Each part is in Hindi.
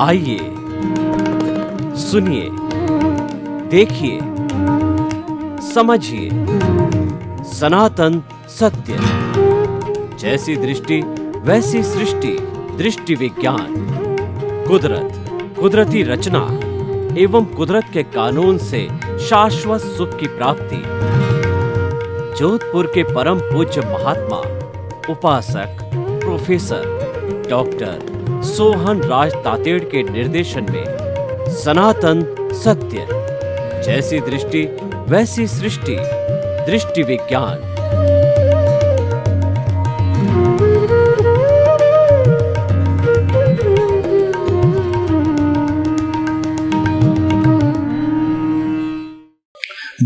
आइए, सुनिए, देखिए, समझिए सनातन सत्य। जैसी दृष्टि वैसी सृष्टि, दृष्टि विज्ञान। कुदरत, कुदरती रचना एवं कुदरत के कानून से शाश्वत सुख की प्राप्ति। जोधपुर के परम पूज्य महात्मा उपासक प्रोफेसर डॉक्टर सोहन राज तातेड़ के निर्देशन में सनातन सत्य। जैसी दृष्टि वैसी सृष्टि, दृष्टि विज्ञान।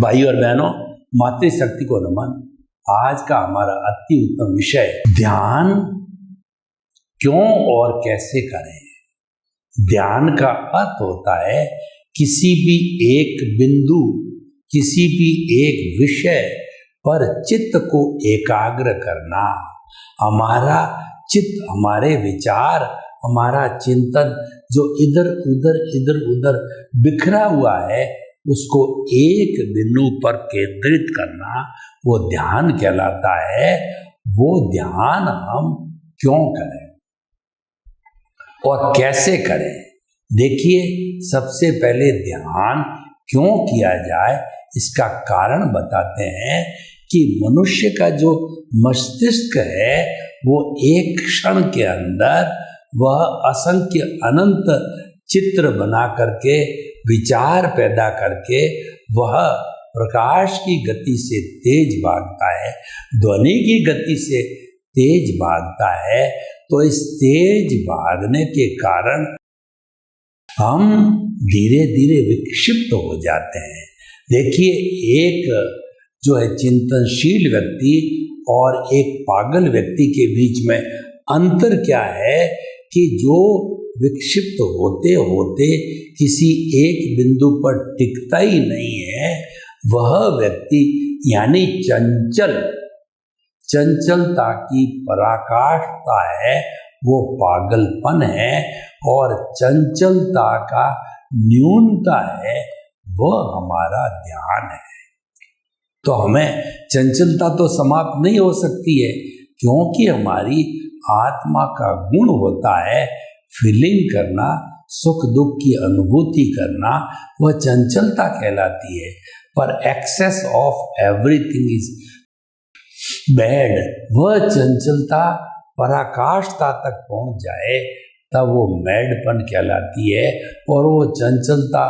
भाई और बहनों, मातृशक्ति को नमन। आज का हमारा अति उत्तम विषय ध्यान क्यों और कैसे करें। ध्यान का अर्थ होता है किसी भी एक बिंदु, किसी भी एक विषय पर चित्त को एकाग्र करना। हमारा चित्त, हमारे विचार, हमारा चिंतन जो इधर उधर बिखरा हुआ है, उसको एक बिंदु पर केंद्रित करना, वो ध्यान कहलाता है। वो ध्यान हम क्यों करें और कैसे करें। देखिए, सबसे पहले ध्यान क्यों किया जाए इसका कारण बताते हैं कि मनुष्य का जो मस्तिष्क है वो एक क्षण के अंदर वह असंख्य अनंत चित्र बना करके, विचार पैदा करके, वह प्रकाश की गति से तेज भागता है, ध्वनि की गति से तेज भागता है। तो इस तेज भागने के कारण हम धीरे धीरे विक्षिप्त हो जाते हैं। देखिए, एक जो है चिंतनशील व्यक्ति और एक पागल व्यक्ति के बीच में अंतर क्या है कि जो विक्षिप्त होते होते किसी एक बिंदु पर टिकता ही नहीं है, वह व्यक्ति यानी चंचलता की पराकाष्ठा है, वो पागलपन है। और चंचलता का न्यूनता है, वह हमारा ध्यान है। तो हमें चंचलता तो समाप्त नहीं हो सकती है, क्योंकि हमारी आत्मा का गुण होता है फीलिंग करना, सुख दुख की अनुभूति करना, वह चंचलता कहलाती है। पर excess of everything is bad. वह चंचलता पराकाष्ठता तक पहुंच जाए तब वो मैडपन कहलाती है। और वो चंचलता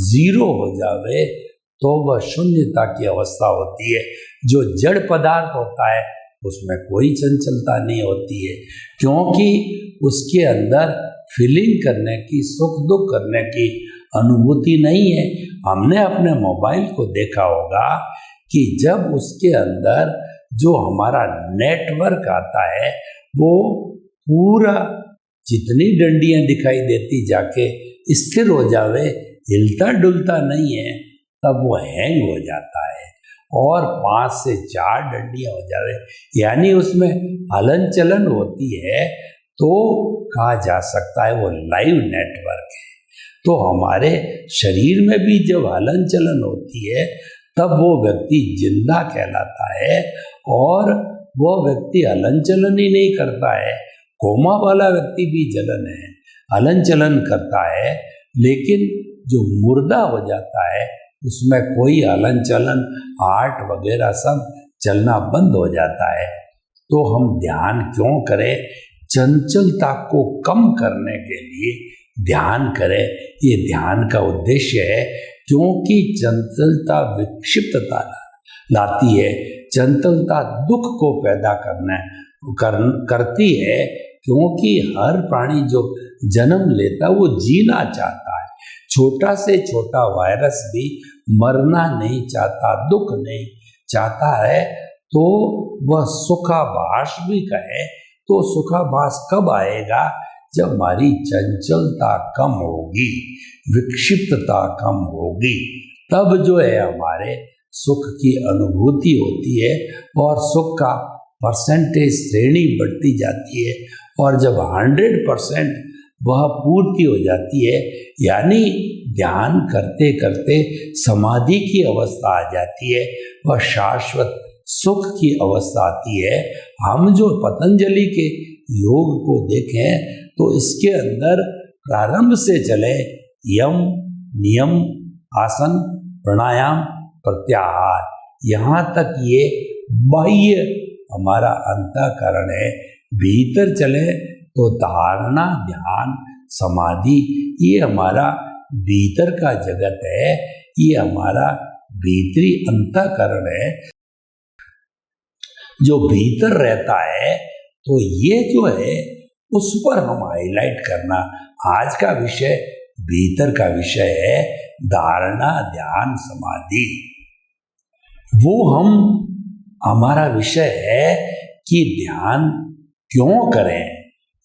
जीरो हो जावे तो वह शून्यता की अवस्था होती है। जो जड़ पदार्थ होता है उसमें कोई चंचलता नहीं होती है, क्योंकि उसके अंदर फीलिंग करने की, सुख दुख करने की अनुभूति नहीं है। हमने अपने मोबाइल को देखा होगा कि जब उसके अंदर जो हमारा नेटवर्क आता है वो पूरा जितनी डंडियां दिखाई देती जाके स्थिर हो जावे, हिलता डुलता नहीं है, तब वो हैंग हो जाता है। और 5 से 4 डंडियां हो जावे यानी उसमें हलन चलन होती है, तो कहा जा सकता है वो लाइव नेटवर्क है। तो हमारे शरीर में भी जब हलन चलन होती है तब वो व्यक्ति जिंदा कहलाता है। और वो व्यक्ति हलन चलन ही नहीं करता है, कोमा वाला व्यक्ति भी जलन है, हलन चलन करता है, लेकिन जो मुर्दा हो जाता है उसमें कोई हलन चलन, हार्ट वगैरह सब चलना बंद हो जाता है। तो हम ध्यान क्यों करें? चंचलता को कम करने के लिए ध्यान करें। ये ध्यान का उद्देश्य है, क्योंकि चंचलता विक्षिप्तता लाती है। चंचलता दुख को पैदा करती है, क्योंकि हर प्राणी जो जन्म लेता वो जीना चाहता है। छोटा से छोटा वायरस भी मरना नहीं चाहता, दुख नहीं चाहता है। तो वह सुखाभास भी कहे तो सुखाभास कब आएगा? जब हमारी चंचलता कम होगी, विक्षिप्तता कम होगी, तब जो है हमारे सुख की अनुभूति होती है और सुख का परसेंटेज श्रेणी बढ़ती जाती है। और जब 100% वह पूर्ति हो जाती है, यानी ध्यान करते करते समाधि की अवस्था आ जाती है, वह शाश्वत सुख की अवस्था आती है। हम जो पतंजलि के योग को देखें तो इसके अंदर प्रारंभ से चले यम, नियम, आसन, प्राणायाम, प्रत्याहार, यहाँ तक ये बाह्य हमारा अंतःकरण है। भीतर चले तो धारणा, ध्यान, समाधि, ये हमारा भीतर का जगत है, ये हमारा भीतरी अंतःकरण है जो भीतर रहता है। तो ये जो है उस पर हम हाईलाइट करना, आज का विषय भीतर का विषय है, धारणा, ध्यान, समाधि। वो हमारा विषय है कि ध्यान क्यों करें,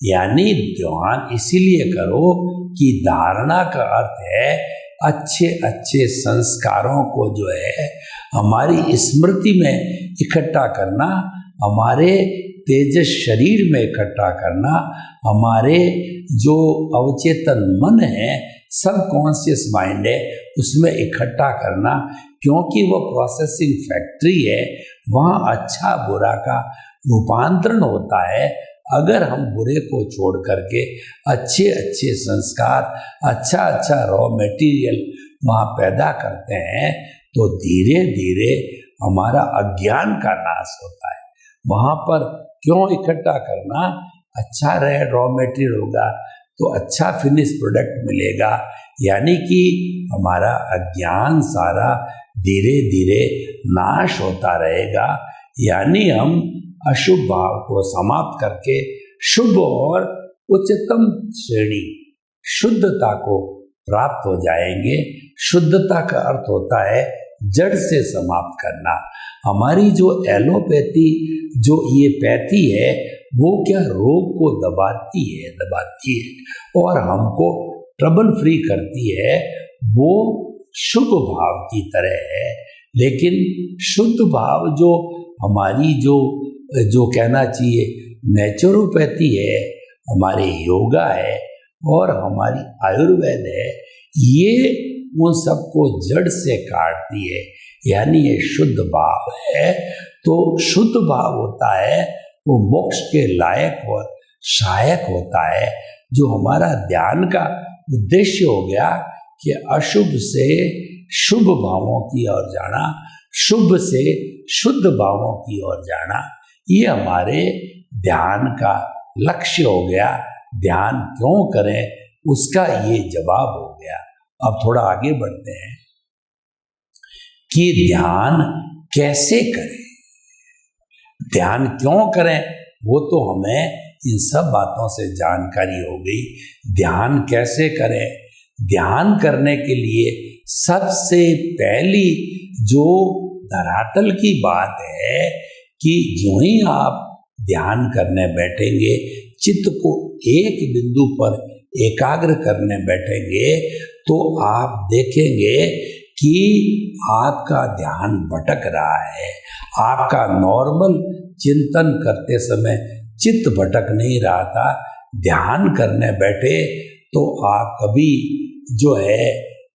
यानी ध्यान इसीलिए करो कि धारणा का अर्थ है अच्छे अच्छे संस्कारों को जो है हमारी स्मृति में इकट्ठा करना, हमारे तेजस शरीर में इकट्ठा करना, हमारे जो अवचेतन मन है, सब कॉन्शियस माइंड है, उसमें इकट्ठा करना, क्योंकि वो प्रोसेसिंग फैक्ट्री है, वहाँ अच्छा बुरा का रूपांतरण होता है। अगर हम बुरे को छोड़ करके अच्छे अच्छे संस्कार, अच्छा अच्छा रॉ मटेरियल वहाँ पैदा करते हैं तो धीरे धीरे हमारा अज्ञान का नाश होता है। वहाँ पर क्यों इकट्ठा करना, अच्छा रहे रॉ मटेरियल होगा तो अच्छा फिनिश प्रोडक्ट मिलेगा, यानी कि हमारा अज्ञान सारा धीरे धीरे नाश होता रहेगा, यानी हम अशुभ भाव को समाप्त करके शुभ और उच्चतम श्रेणी शुद्धता को प्राप्त हो जाएंगे। शुद्धता का अर्थ होता है जड़ से समाप्त करना। हमारी जो एलोपैथी, जो ये पैथी है, वो क्या रोग को दबाती है और हमको ट्रबल फ्री करती है, वो शुभ भाव की तरह है। लेकिन शुद्ध भाव जो हमारी जो कहना चाहिए नेचुरोपैथी है, हमारे योगा है और हमारी आयुर्वेद है, ये उन सबको जड़ से काटती है, यानी ये शुद्ध भाव है। तो शुद्ध भाव होता है वो मोक्ष के लायक और सहायक होता है। जो हमारा ध्यान का उद्देश्य हो गया कि अशुभ से शुभ भावों की ओर जाना, शुभ से शुद्ध भावों की ओर जाना, ये हमारे ध्यान का लक्ष्य हो गया। ध्यान क्यों करें उसका ये जवाब हो गया। अब थोड़ा आगे बढ़ते हैं कि ध्यान कैसे करें, ध्यान क्यों करें, वो तो हमें इन सब बातों से जानकारी हो गई। ध्यान कैसे करें, ध्यान करने के लिए सबसे पहली जो धरातल की बात है कि जो ही आप ध्यान करने बैठेंगे, चित्त को एक बिंदु पर एकाग्र करने बैठेंगे, तो आप देखेंगे कि आपका ध्यान भटक रहा है। आपका नॉर्मल चिंतन करते समय चित्त भटक नहीं रहा था। ध्यान करने बैठे तो आप कभी जो है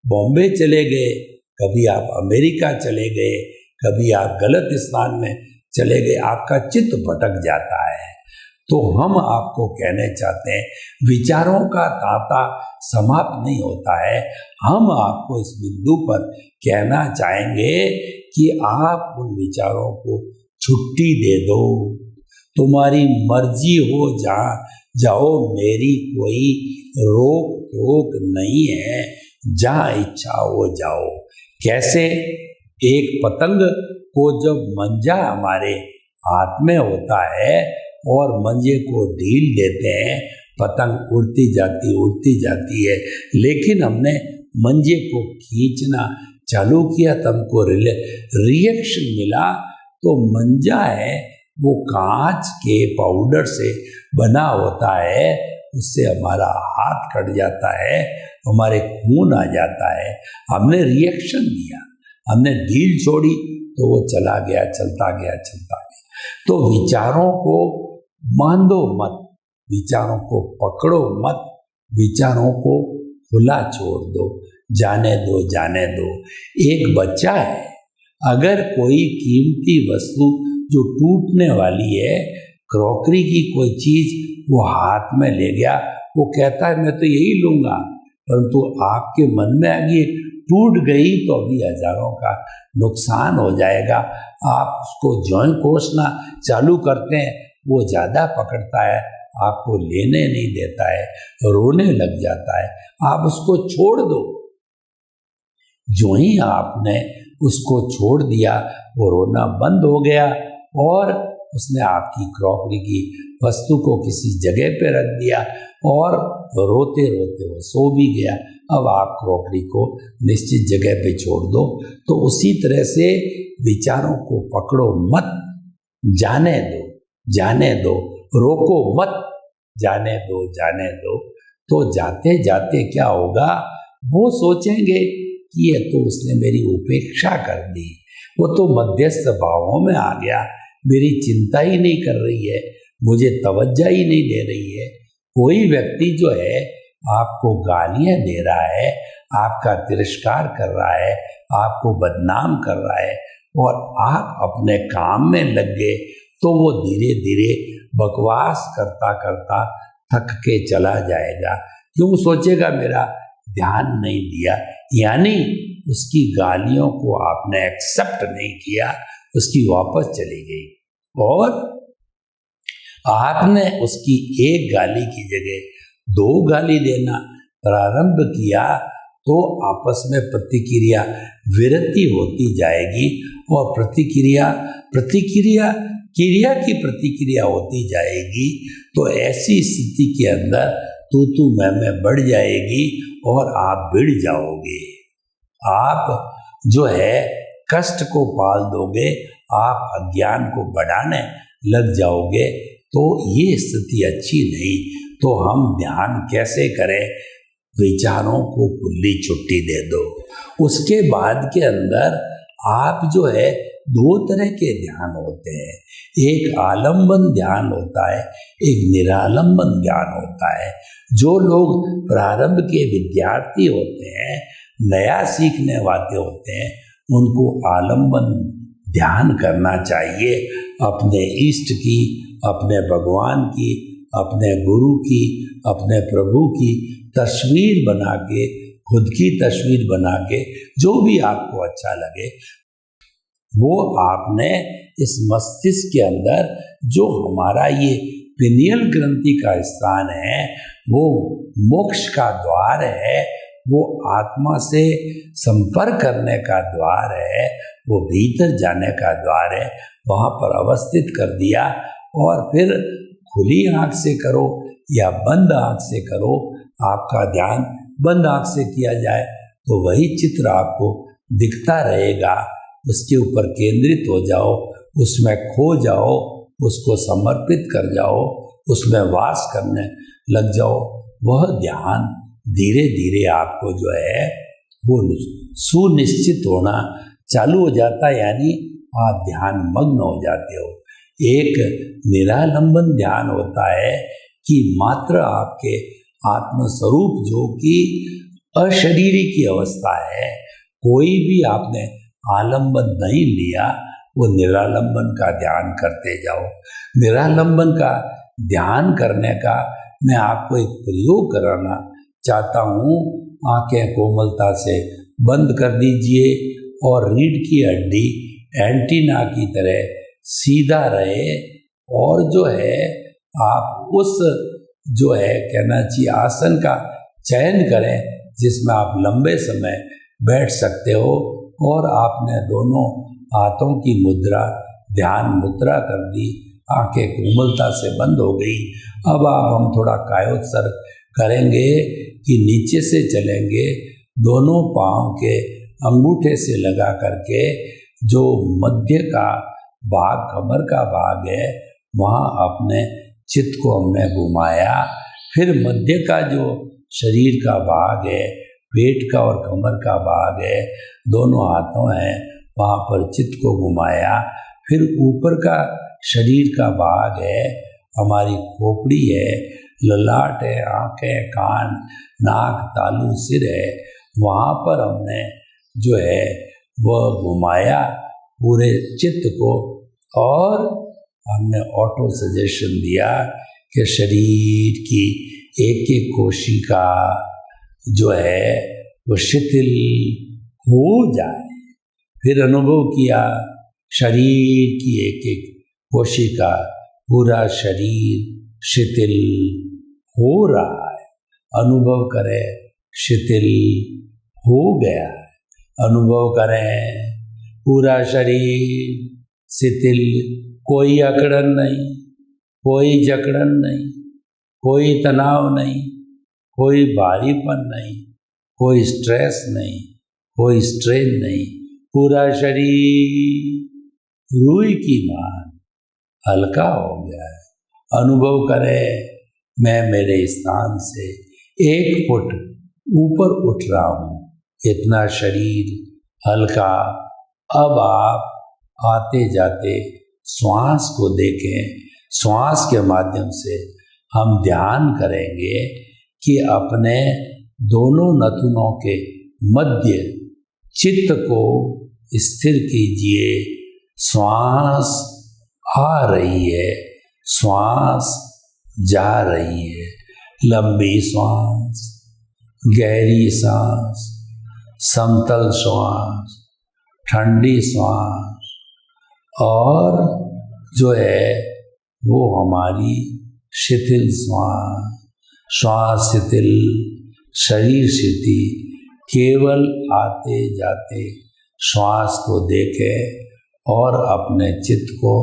बॉम्बे चले गए, कभी आप अमेरिका चले गए, कभी आप गलत स्थान में चले गए, आपका चित्त भटक जाता है। तो हम आपको कहने चाहते हैं, विचारों का तांता समाप्त नहीं होता है। हम आपको इस बिंदु पर कहना चाहेंगे कि आप उन विचारों को छुट्टी दे दो, तुम्हारी मर्जी हो जहाँ जाओ, मेरी कोई रोक टोक नहीं है, जहाँ इच्छा हो जाओ। कैसे? एक पतंग को जब मंजा हमारे हाथ में होता है और मंजे को ढील देते हैं, पतंग उड़ती जाती है, लेकिन हमने मंजे को खींचना चालू किया तब हमको रिएक्शन मिला। तो मंजा है वो कांच के पाउडर से बना होता है, उससे हमारा हाथ कट जाता है, हमारे खून आ जाता है। हमने रिएक्शन दिया, हमने ढील छोड़ी तो वो चला गया, चलता गया। तो विचारों को मान दो मत, विचारों को पकड़ो मत, विचारों को खुला छोड़ दो, जाने दो, जाने दो। एक बच्चा है, अगर कोई कीमती वस्तु जो टूटने वाली है, क्रॉकरी की कोई चीज वो हाथ में ले गया, वो कहता है मैं तो यही लूंगा, परंतु आपके मन में आ गई टूट गई तो अभी हजारों का नुकसान हो जाएगा। आप उसको ज्यों कोसना चालू करते हैं, वो ज्यादा पकड़ता है, आपको लेने नहीं देता है, रोने लग जाता है। आप उसको छोड़ दो। जो ही आपने उसको छोड़ दिया, वो रोना बंद हो गया और उसने आपकी क्रॉकरी की वस्तु को किसी जगह पे रख दिया और रोते रोते वो सो भी गया। अब आप क्रॉकरी को निश्चित जगह पे छोड़ दो। तो उसी तरह से विचारों को पकड़ो मत, जाने दो, जाने दो, रोको मत, जाने दो, जाने दो। तो जाते जाते क्या होगा, वो सोचेंगे कि ये तो उसने मेरी उपेक्षा कर दी, वो तो मध्यस्थ भावों में आ गया, मेरी चिंता ही नहीं कर रही है, मुझे तवज्जो ही नहीं दे रही है। कोई व्यक्ति जो है आपको गालियां दे रहा है, आपका तिरस्कार कर रहा है, आपको बदनाम कर रहा है और आप अपने काम में लग गए, तो वो धीरे धीरे बकवास करता करता थक के चला जाएगा। क्यों सोचेगा मेरा ध्यान नहीं दिया, यानी उसकी गालियों को आपने एक्सेप्ट नहीं किया, उसकी वापस चली गई और आपने उसकी एक गाली की जगह 2 गाली देना प्रारंभ किया, तो आपस में प्रतिक्रिया विरति होती जाएगी और प्रतिक्रिया क्रिया की प्रतिक्रिया होती जाएगी। तो ऐसी स्थिति के अंदर तू मैं बढ़ जाएगी और आप भिड़ जाओगे। आप जो है कष्ट को पाल दोगे, आप अज्ञान को बढ़ाने लग जाओगे। तो ये स्थिति अच्छी नहीं। तो हम ध्यान कैसे करें? विचारों को खुली छुट्टी दे दो। उसके बाद के अंदर आप जो है 2 तरह के ध्यान होते हैं, एक आलंबन ध्यान होता है, एक निरालंबन ध्यान होता है। जो लोग प्रारंभ के विद्यार्थी होते हैं, नया सीखने वाले होते हैं, उनको आलंबन ध्यान करना चाहिए। अपने इष्ट की, अपने भगवान की, अपने गुरु की, अपने प्रभु की तस्वीर बना के, खुद की तस्वीर बना के, जो भी आपको अच्छा लगे वो आपने इस मस्तिष्क के अंदर, जो हमारा ये पिनियल ग्रंथि का स्थान है, वो मोक्ष का द्वार है, वो आत्मा से संपर्क करने का द्वार है, वो भीतर जाने का द्वार है, वहाँ पर अवस्थित कर दिया। और फिर खुली आँख से करो या बंद आँख से करो, आपका ध्यान बंद आँख से किया जाए तो वही चित्र आपको दिखता रहेगा। उसके ऊपर केंद्रित हो जाओ, उसमें खो जाओ, उसको समर्पित कर जाओ, उसमें वास करने लग जाओ। वह ध्यान धीरे धीरे आपको जो है वो सुनिश्चित होना चालू हो जाता है, यानी आप ध्यान मग्न हो जाते हो। एक निरालंबन ध्यान होता है कि मात्र आपके आत्मस्वरूप जो कि अशरीरी की अवस्था है, कोई भी आपने आलंबन नहीं लिया, वो निरालंबन का ध्यान करते जाओ। निरालंबन का ध्यान करने का मैं आपको एक प्रयोग कराना चाहता हूँ। आंखें कोमलता से बंद कर दीजिए और रीढ़ की हड्डी एंटीना की तरह सीधा रहे और जो है आप उस जो है कहना चाहिए आसन का चयन करें जिसमें आप लंबे समय बैठ सकते हो। और आपने दोनों हाथों की मुद्रा ध्यान मुद्रा कर दी, आंखें कोमलता से बंद हो गई। अब हम थोड़ा कायोत्सर्ग करेंगे कि नीचे से चलेंगे, दोनों पाँव के अंगूठे से लगा करके जो मध्य का भाग, कमर का भाग है, वहाँ अपने चित्त को हमने घुमाया। फिर मध्य का जो शरीर का भाग है, पेट का और कमर का भाग है, दोनों हाथों हैं, वहाँ पर चित्त को घुमाया। फिर ऊपर का शरीर का भाग है, हमारी खोपड़ी है, ललाट है, आंखें, कान, नाक, तालू, सिर है, वहाँ पर हमने जो है वह घुमाया पूरे चित्त को, और हमने ऑटो सजेशन दिया कि शरीर की एक एक कोशिका जो है वो शिथिल हो जाए। फिर अनुभव किया शरीर की एक एक कोशिका, पूरा शरीर शिथिल हो रहा है। अनुभव करें शिथिल हो गया है। अनुभव करें पूरा शरीर शिथिल, कोई अकड़न नहीं, कोई जकड़न नहीं, कोई तनाव नहीं, कोई भारीपन नहीं, कोई स्ट्रेस नहीं, कोई स्ट्रेन नहीं, पूरा शरीर रूई की मान हल्का हो गया है। अनुभव करें मैं मेरे स्थान से 1 फुट ऊपर उठ रहा हूँ, इतना शरीर हल्का। अब आप आते जाते श्वास को देखें। श्वास के माध्यम से हम ध्यान करेंगे कि अपने दोनों नथुनों के मध्य चित्त को स्थिर कीजिए। श्वास आ रही है, श्वास जा रही है, लंबी श्वास, गहरी सांस, समतल श्वास, ठंडी श्वास, और जो है वो हमारी शिथिल श्वास। श्वास शिथिल, शरीर शिथिल। केवल आते जाते श्वास को देखें और अपने चित्त को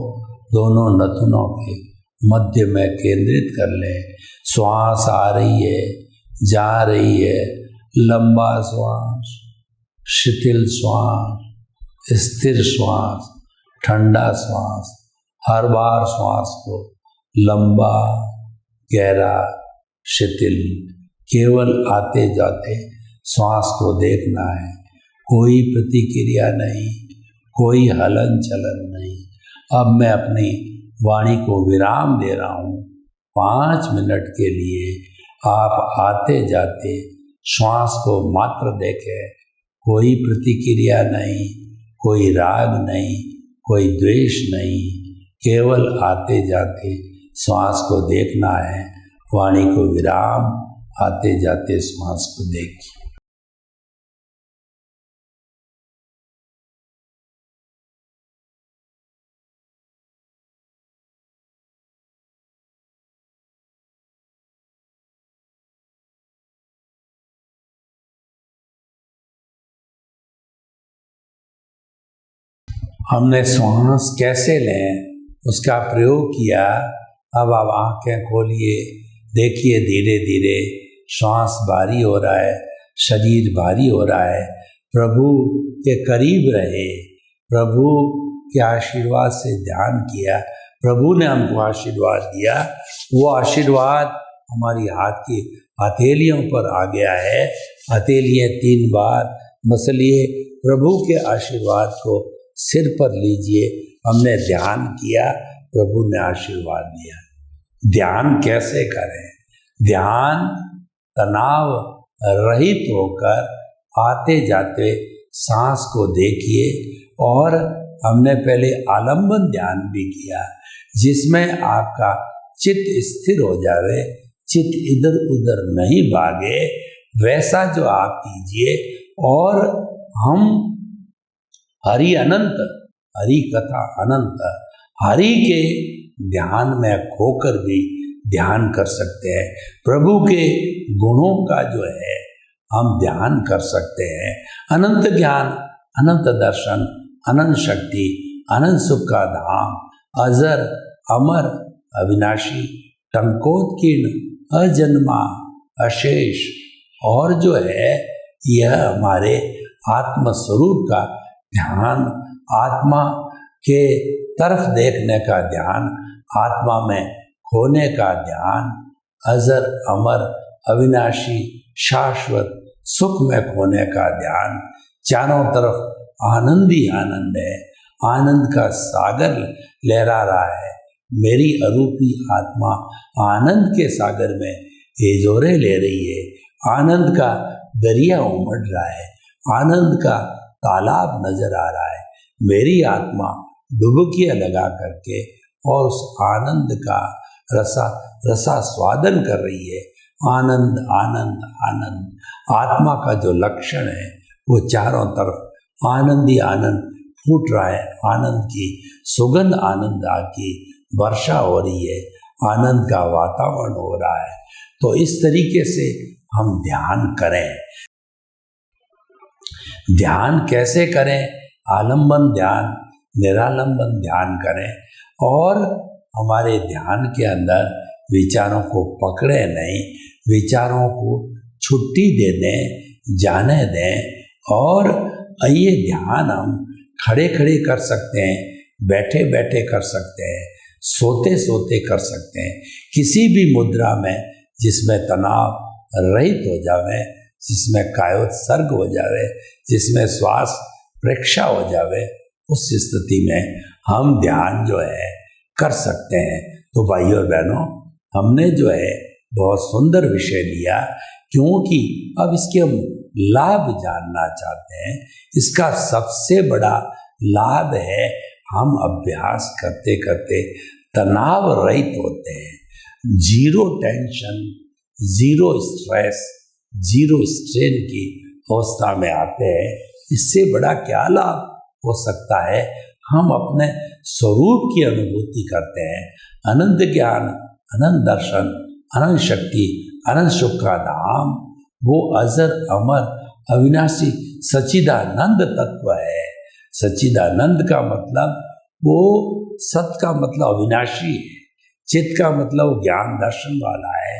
दोनों नथुनों के मध्य में केंद्रित कर लें। श्वास आ रही है, जा रही है, लंबा श्वास, शिथिल श्वास, स्थिर श्वास, ठंडा श्वास। हर बार श्वास को लंबा, गहरा, शिथिल, केवल आते जाते श्वास को देखना है। कोई प्रतिक्रिया नहीं, कोई हलन चलन नहीं। अब मैं अपनी वाणी को विराम दे रहा हूँ 5 मिनट के लिए। आप आते जाते श्वास को मात्र देखें। कोई प्रतिक्रिया नहीं, कोई राग नहीं, कोई द्वेष नहीं, केवल आते जाते श्वास को देखना है। वाणी को विराम, आते जाते श्वास को देखिए। हमने श्वास कैसे लें उसका प्रयोग किया। अब आप आंखें खोलिए, देखिए धीरे धीरे श्वास भारी हो रहा है, शरीर भारी हो रहा है। प्रभु के करीब रहे, प्रभु के आशीर्वाद से ध्यान किया, प्रभु ने हमको आशीर्वाद दिया। वो आशीर्वाद हमारी हाथ की हथेलियों पर आ गया है। हथेलियाँ 3 बार मसलिए, प्रभु के आशीर्वाद को सिर पर लीजिए। हमने ध्यान किया, प्रभु ने आशीर्वाद दिया। ध्यान कैसे करें? ध्यान तनाव रहित होकर आते जाते सांस को देखिए। और हमने पहले आलंबन ध्यान भी किया, जिसमें आपका चित्त स्थिर हो जावे, चित्त इधर उधर नहीं भागे। वैसा जो आप कीजिए। और हम हरि अनंत, हरि कथा अनंत, हरि के ध्यान में खोकर भी ध्यान कर सकते हैं। प्रभु के गुणों का जो है हम ध्यान कर सकते हैं। अनंत ज्ञान, अनंत दर्शन, अनंत शक्ति, अनंत सुख का धाम, अजर अमर अविनाशी, टंकोत्कीर्ण, अजन्मा, अशेष, और जो है यह हमारे आत्म स्वरूप का ध्यान, आत्मा के तरफ देखने का ध्यान, आत्मा में खोने का ध्यान, अजर अमर अविनाशी शाश्वत सुख में खोने का ध्यान। चारों तरफ आनंद ही आनंद है, आनंद का सागर लहरा रहा है। मेरी अरूपी आत्मा आनंद के सागर में हिजोरे ले रही है, आनंद का दरिया उमड़ रहा है, आनंद का तालाब नजर आ रहा है। मेरी आत्मा डुबकियां लगा करके और उस आनंद का रसा स्वादन कर रही है। आनंद आनंद आनंद आत्मा का जो लक्षण है वो चारों तरफ आनंद ही आनंद फूट रहा है। आनंद की सुगंध आनंद की वर्षा हो रही है, आनंद का वातावरण हो रहा है। तो इस तरीके से हम ध्यान करें। ध्यान कैसे करें? आलंबन ध्यान, निरालंबन ध्यान करें और हमारे ध्यान के अंदर विचारों को पकड़े नहीं, विचारों को छुट्टी दे दें, जाने दें। और ये ध्यान हम खड़े खड़े कर सकते हैं, बैठे बैठे कर सकते हैं, सोते सोते कर सकते हैं, किसी भी मुद्रा में जिसमें तनाव रहित हो जावे, जिसमें कायोत्सर्ग हो जावे, जिसमें श्वास प्रेक्षा हो जावे, उस स्थिति में हम ध्यान जो है कर सकते हैं। तो भाइयों और बहनों, हमने जो है बहुत सुंदर विषय लिया, क्योंकि अब इसके हम लाभ जानना चाहते हैं। इसका सबसे बड़ा लाभ है हम अभ्यास करते करते तनाव रहित होते हैं, zero tension, zero stress, zero strain की अवस्था में आते हैं। इससे बड़ा क्या लाभ हो सकता है? हम अपने स्वरूप की अनुभूति करते हैं। अनंत ज्ञान, अनंत दर्शन, अनंत शक्ति, अनंत सुख का धाम, वो अजर अमर अविनाशी सच्चिदानंद तत्व है। सच्चिदानंद का मतलब वो सत का मतलब अविनाशी है, चित का मतलब ज्ञान दर्शन वाला है,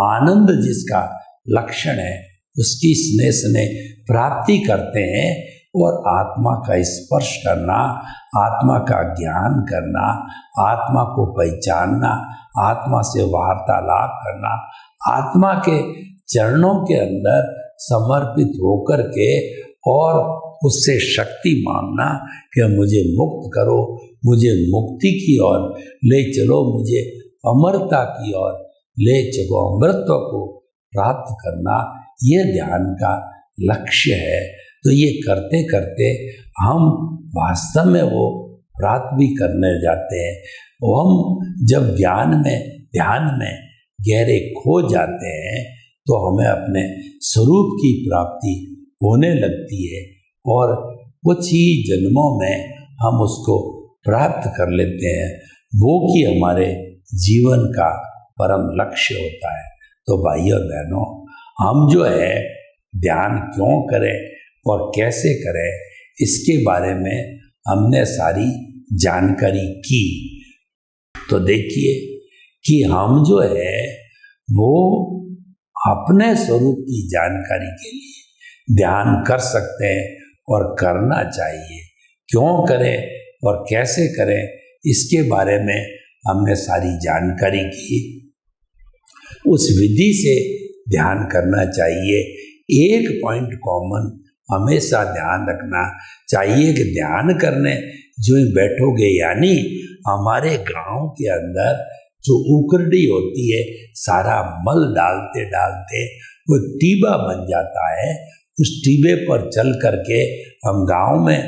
आनंद जिसका लक्षण है उसकी स्नेह स्नेह प्राप्ति करते हैं। और आत्मा का स्पर्श करना, आत्मा का ज्ञान करना, आत्मा को पहचानना, आत्मा से वार्तालाप करना, आत्मा के चरणों के अंदर समर्पित होकर के और उससे शक्ति मांगना कि मुझे मुक्त करो, मुझे मुक्ति की ओर ले चलो, मुझे अमरता की ओर ले चलो, अमृतत्व को प्राप्त करना, ये ध्यान का लक्ष्य है। तो ये करते करते हम वास्तव में वो प्राप्त भी करने जाते हैं। और हम जब ध्यान में गहरे खो जाते हैं तो हमें अपने स्वरूप की प्राप्ति होने लगती है और कुछ ही जन्मों में हम उसको प्राप्त कर लेते हैं, वो कि हमारे जीवन का परम लक्ष्य होता है। तो भाइयों और बहनों, हम जो है ध्यान क्यों करें और कैसे करें, इसके बारे में हमने सारी जानकारी की। तो देखिए कि हम जो है वो अपने स्वरूप की जानकारी के लिए ध्यान कर सकते हैं और करना चाहिए। क्यों करें और कैसे करें, इसके बारे में हमने सारी जानकारी की। उस विधि से ध्यान करना चाहिए। एक पॉइंट कॉमन हमेशा ध्यान रखना चाहिए कि ध्यान करने जो बैठोगे, यानी हमारे गांव के अंदर जो उकरडी होती है, सारा मल डालते डालते वो टीबा बन जाता है। उस टीबे पर चल करके हम गांव में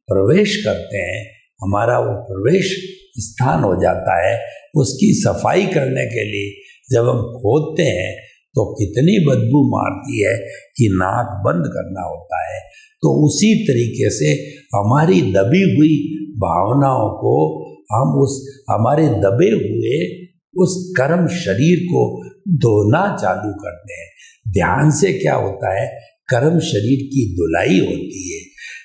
प्रवेश करते हैं, हमारा वो प्रवेश स्थान हो जाता है। उसकी सफाई करने के लिए जब हम खोदते हैं तो कितनी बदबू मारती है कि नाक बंद करना होता है। तो उसी तरीके से हमारी दबी हुई भावनाओं को हम उस हमारे दबे हुए उस कर्म शरीर को धोना चालू करते हैं। ध्यान से क्या होता है, कर्म शरीर की धुलाई होती है।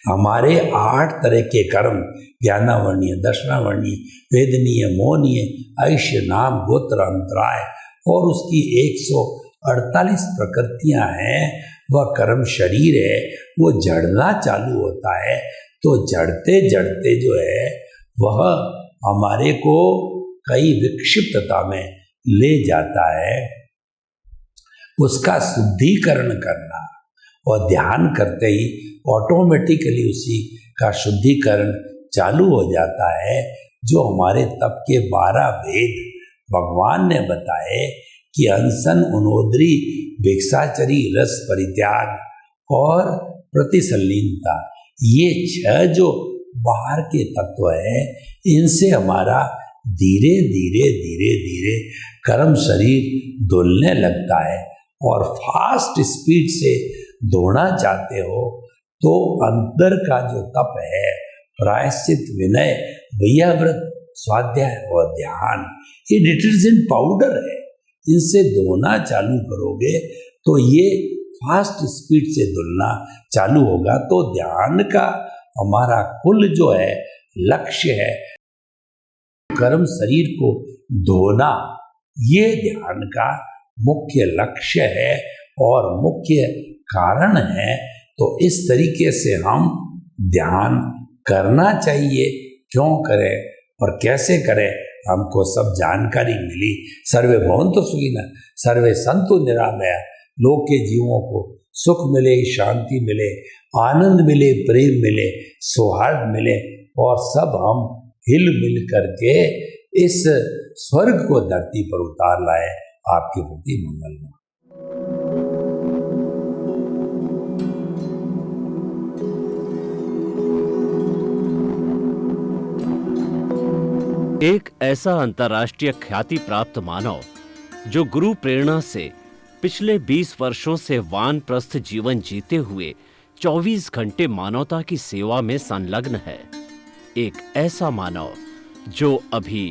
हमारे 8 तरह के कर्म, ज्ञानावर्णीय, दर्शनावर्णीय, वेदनीय, मोहनीय, ऐश्य, नाम, गोत्र, अंतराय और उसकी 148 प्रकृतियां हैं, वह कर्म शरीर है, वो जड़ना चालू होता है। तो जड़ते जड़ते जो है वह हमारे को कई विक्षिप्तता में ले जाता है। उसका शुद्धिकरण करना और ध्यान करते ही ऑटोमेटिकली उसी का शुद्धिकरण चालू हो जाता है। जो हमारे तप के 12 भेद भगवान ने बताए कि अनशन, उनोदरी, भिक्षाचरी, रस परित्याग और प्रतिसल्लीनता, ये 6 जो बाहर के तत्व है, इनसे हमारा धीरे धीरे धीरे धीरे कर्म शरीर धुलने लगता है। और फास्ट स्पीड से दौड़ना चाहते हो तो अंदर का जो तप है, प्रायश्चित, विनय, व्रत, स्वाध्याय और ध्यान, ये डिटर्जेंट पाउडर है। इनसे धोना चालू करोगे तो ये फास्ट स्पीड से धुलना चालू होगा। तो ध्यान का हमारा कुल जो है लक्ष्य है, कर्म शरीर को धोना, ये ध्यान का मुख्य लक्ष्य है और मुख्य कारण है। तो इस तरीके से हम ध्यान करना चाहिए। क्यों करें और कैसे करें, हमको सब जानकारी मिली। सर्वे भवन्तु सुखिनः, सर्वे सन्तु निरामया। लोक के जीवों को सुख मिले, शांति मिले, आनंद मिले, प्रेम मिले, सौहार्द मिले और सब हम हिल मिल करके इस स्वर्ग को धरती पर उतार लाए। आपके प्रति मंगलमय। एक ऐसा अंतर्राष्ट्रीय ख्याति प्राप्त मानव जो गुरु प्रेरणा से पिछले 20 वर्षों से वानप्रस्थ जीवन जीते हुए 24 घंटे मानवता की सेवा में संलग्न है। एक ऐसा मानव जो अभी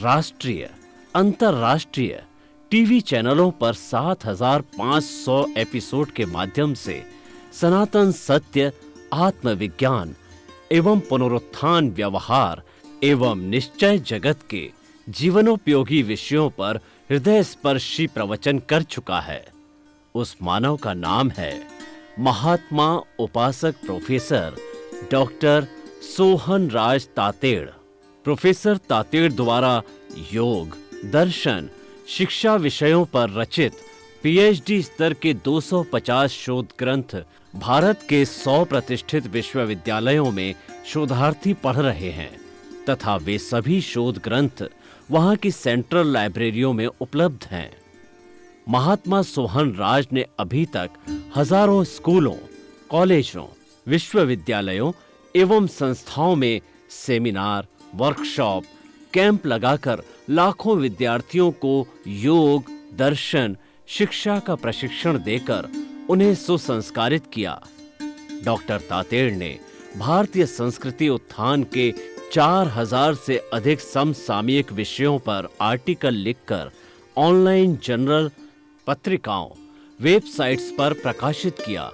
राष्ट्रीय, अंतर्राष्ट्रीय टीवी चैनलों पर 7,500 एपिसोड के माध्यम से सनातन सत्य, आत्मविज्ञान एवं पुनरुत्थान, व्यवहार एवं निश्चय जगत के जीवनोपयोगी विषयों पर हृदय स्पर्शी प्रवचन कर चुका है। उस मानव का नाम है महात्मा उपासक प्रोफेसर डॉक्टर सोहन राज तातेड़। प्रोफेसर तातेड़ द्वारा योग, दर्शन, शिक्षा विषयों पर रचित पीएचडी स्तर के 250 शोध ग्रंथ भारत के 100 प्रतिष्ठित विश्वविद्यालयों में शोधार्थी पढ़ रहे हैं तथा वे सभी शोध ग्रंथ वहां की सेंट्रल लाइब्रेरियों में उपलब्ध हैं। महात्मा सोहन राज ने अभी तक हजारों स्कूलों, कॉलेजों, विश्वविद्यालयों एवं संस्थाओं में सेमिनार, वर्कशॉप, कैंप लगाकर लाखों विद्यार्थियों को योग, दर्शन, शिक्षा का प्रशिक्षण देकर उन्हें सुसंस्कारित किया। डॉक्टर तातेड़ ने भारतीय संस्कृति उत्थान के 4000 से अधिक समसामयिक विषयों पर आर्टिकल लिखकर ऑनलाइन जर्नल, पत्रिकाओं, वेबसाइट्स पर प्रकाशित किया,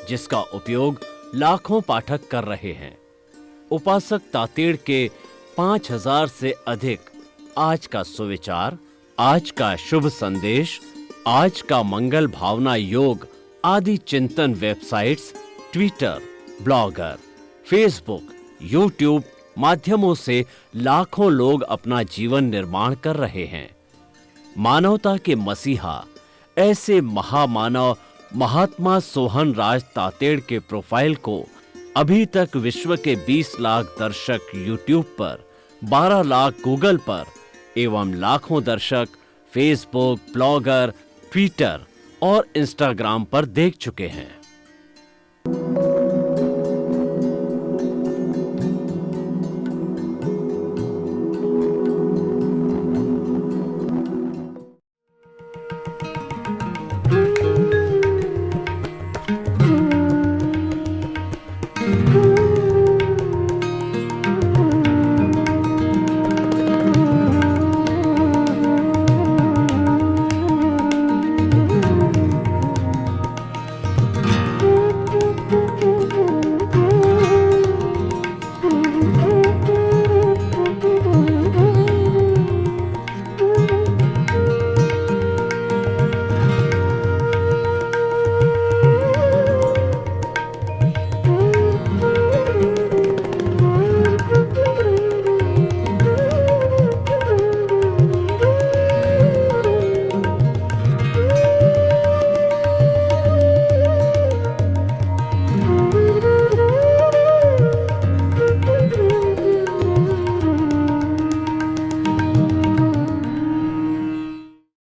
जिसका उपयोग लाखों पाठक कर रहे हैं। उपासक तातेड़ के 5000 से अधिक आज का सुविचार, आज का शुभ संदेश, आज का मंगल भावना योग आदि चिंतन websites, Twitter, blogger, Facebook, YouTube माध्यमों से लाखों लोग अपना जीवन निर्माण कर रहे हैं। मानवता के मसीहा ऐसे महामानव महात्मा सोहन राज तातेड़ के प्रोफाइल को अभी तक विश्व के 20 लाख दर्शक यूट्यूब पर, 12 लाख गूगल पर एवं लाखों दर्शक फेसबुक, ब्लॉगर, ट्विटर और इंस्टाग्राम पर देख चुके हैं।